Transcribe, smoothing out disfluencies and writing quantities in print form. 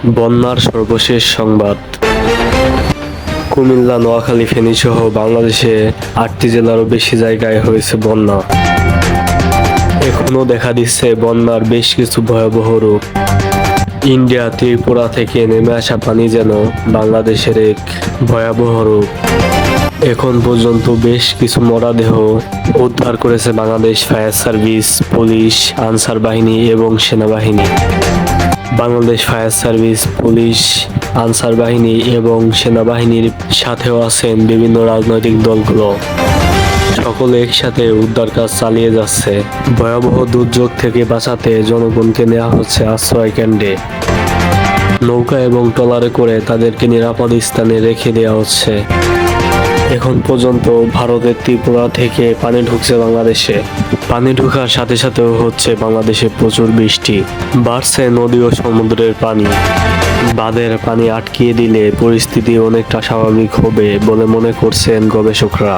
বন্যার সর্বশেষ সংবাদ। কুমিল্লা, নোয়াখালী, ফেনী সহ বাংলাদেশে 8টি জেলারও বেশি জায়গায় হয়েছে বন্যা। এখনও দেখা দিচ্ছে বন্যার বেশ কিছু ভয়াবহ রূপ। ইন্ডিয়া ত্রিপুরা থেকে নেমে আসা পানি যেন বাংলাদেশের এক ভয়াবহ রূপ। এখন পর্যন্ত বেশ কিছু মরদেহ উদ্ধার করেছে Bangladesh fire service, police, answer বাহিনী এবং সেনাবাহিনী। Bangladesh fire service, police, answer বাহিনী এবং সেনাবাহিনীর সাথেও আছেন বিভিন্ন রাজনৈতিক দলগুলো। সকলে একসাথে উদ্ধার কাজ চালিয়ে যাচ্ছে। ভয়াবহ দুর্যোগ থেকে বাঁচাতে জনগণকে নেওয়া হচ্ছে আশ্রয় কেন্দ্রে। নৌকা এবং ট্রলারে করে তাদেরকে নিরাপদ স্থানে রেখে দেওয়া হচ্ছে। এখন পর্যন্ত ভারতের ত্রিপুরা থেকে পানি ঢুকছে বাংলাদেশে। পানি ঢোকার সাথে সাথেও হচ্ছে বাংলাদেশে প্রচুর বৃষ্টি। বাড়ছে নদী ও সমুদ্রের পানি। বাঁধের পানি আটকিয়ে দিলে পরিস্থিতি অনেকটা স্বাভাবিক হবে বলে মনে করছেন গবেষকরা।